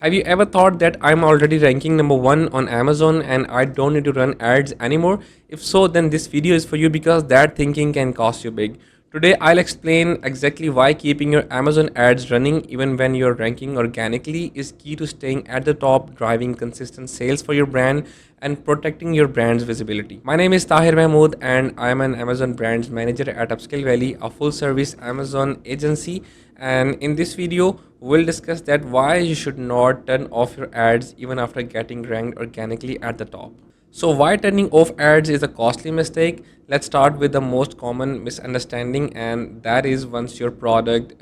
Have you ever thought that I'm already ranking number one on Amazon and I don't need to run ads anymore? If so, then this video is for you because that thinking can cost you big. Today, I'll explain exactly why keeping your Amazon ads running even when you're ranking organically is key to staying at the top, driving consistent sales for your brand, and protecting your brand's visibility. My name is Tahir Mahmood, and I'm an Amazon Brands Manager at Upscale Valley, a full service Amazon agency. And in this video, we'll discuss that why you should not turn off your ads even after getting ranked organically at the top. So why turning off ads is a costly mistake? Let's start with the most common misunderstanding, and that is once your product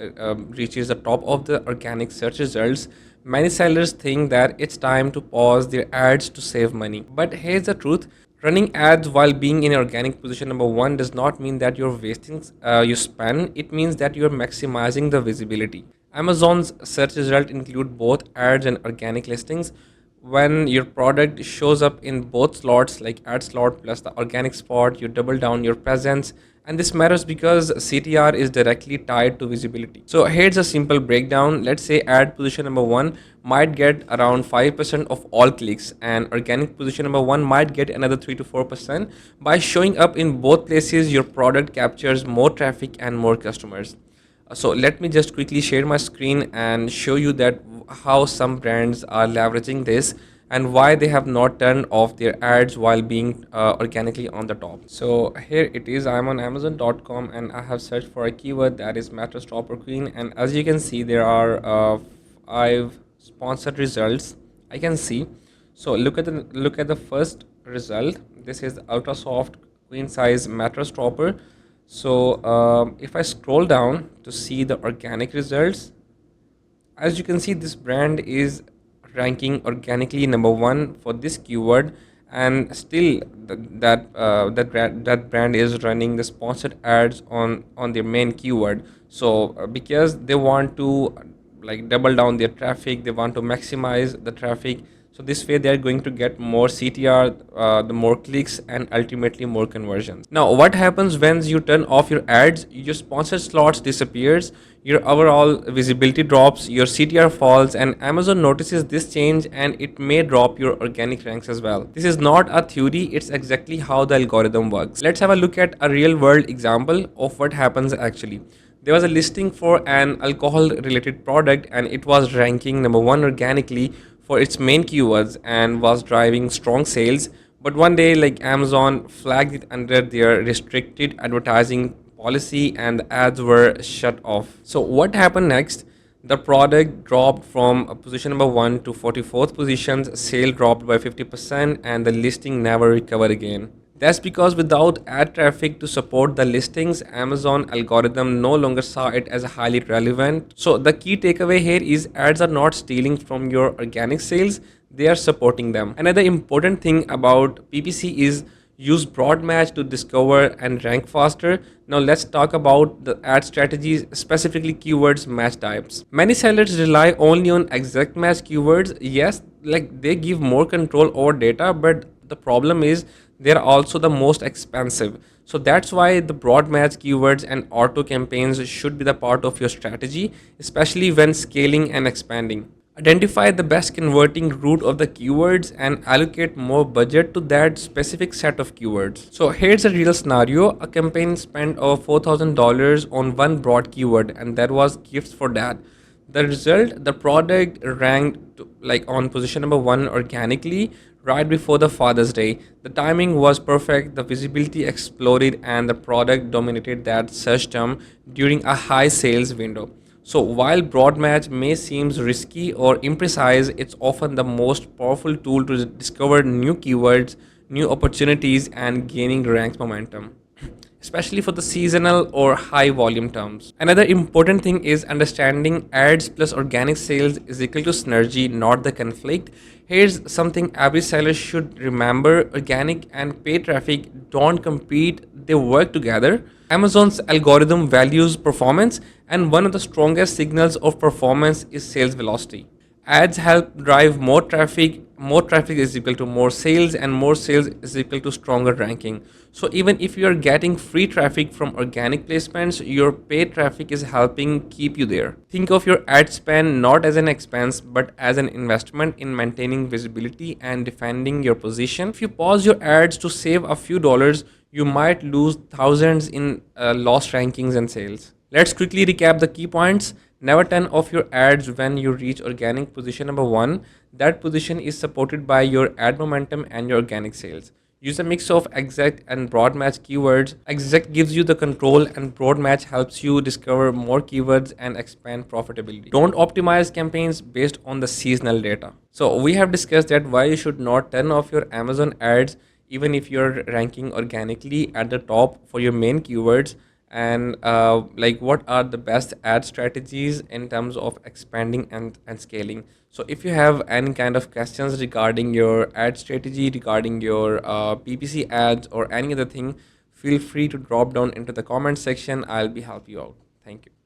reaches the top of the organic search results, many sellers think that it's time to pause their ads to save money. But here's the truth. Running ads while being in organic position number one does not mean that you're wasting your spend. It means that you're maximizing the visibility. Amazon's search result include both ads and organic listings. When your product shows up in both slots, like ad slot plus the organic spot, you double down your presence. And this matters because CTR is directly tied to visibility. So here's a simple breakdown. Let's say ad position number one might get around 5% of all clicks, and organic position number one might get another 3 to 4%. By showing up in both places, your product captures more traffic and more customers. So let me just quickly share my screen and show you that how some brands are leveraging this and why they have not turned off their ads while being organically on the top. So here it is. I'm on amazon.com and I have searched for a keyword that is mattress topper queen, and as you can see there are 5 sponsored results I can see. So look at the first result. This is the ultra soft queen size mattress topper. So if I scroll down to see the organic results, as you can see, this brand is ranking organically number one for this keyword, and still that brand is running the sponsored ads on their main keyword. So because they want to like double down their traffic, they want to maximize the traffic. So this way they are going to get more CTR, the more clicks, and ultimately more conversions. Now, what happens when you turn off your ads? Your sponsored slots disappears, your overall visibility drops, your CTR falls, and Amazon notices this change and it may drop your organic ranks as well. This is not a theory, it's exactly how the algorithm works. Let's have a look at a real world example of what happens actually. There was a listing for an alcohol related product and it was ranking number one organically for its main keywords and was driving strong sales. But one day, like Amazon flagged it under their restricted advertising policy and the ads were shut off. So what happened next? The product dropped from position number 1 to 44th positions, sale dropped by 50%, and the listing never recovered again. That's because without ad traffic to support the listings, Amazon algorithm no longer saw it as highly relevant. So the key takeaway here is ads are not stealing from your organic sales, they are supporting them. Another important thing about PPC is use broad match to discover and rank faster. Now let's talk about the ad strategies, specifically keywords match types. Many sellers rely only on exact match keywords. Yes, like they give more control over data, but the problem is they're also the most expensive. So that's why the broad match keywords and auto campaigns should be the part of your strategy, especially when scaling and expanding. Identify the best converting route of the keywords and allocate more budget to that specific set of keywords. So here's a real scenario. A campaign spent over $4,000 on one broad keyword and there was gifts for that. The result, the product ranked like on position number one organically right before the Father's Day. The timing was perfect, the visibility exploded, and the product dominated that search term during a high sales window. So while broad match may seem risky or imprecise, it's often the most powerful tool to discover new keywords, new opportunities, and gaining ranks momentum, especially for the seasonal or high volume terms. Another important thing is understanding ads plus organic sales is equal to synergy, not the conflict. Here's something every seller should remember: organic and paid traffic don't compete, they work together. Amazon's algorithm values performance, and one of the strongest signals of performance is sales velocity. Ads help drive more traffic is equal to more sales, and more sales is equal to stronger ranking. So even if you're getting free traffic from organic placements, your paid traffic is helping keep you there. Think of your ad spend not as an expense but as an investment in maintaining visibility and defending your position. If you pause your ads to save a few dollars, you might lose thousands in lost rankings and sales. Let's quickly recap the key points. Never turn off your ads when you reach organic position number one. That position is supported by your ad momentum and your organic sales. Use a mix of exact and broad match keywords. Exact gives you the control, and broad match helps you discover more keywords and expand profitability. Don't optimize campaigns based on the seasonal data. So, we have discussed that why you should not turn off your Amazon ads even if you're ranking organically at the top for your main keywords, and like what are the best ad strategies in terms of expanding and scaling. So if you have any kind of questions regarding your ad strategy, regarding your PPC ads or any other thing, feel free to drop down into the comment section. I'll be help you out. Thank you.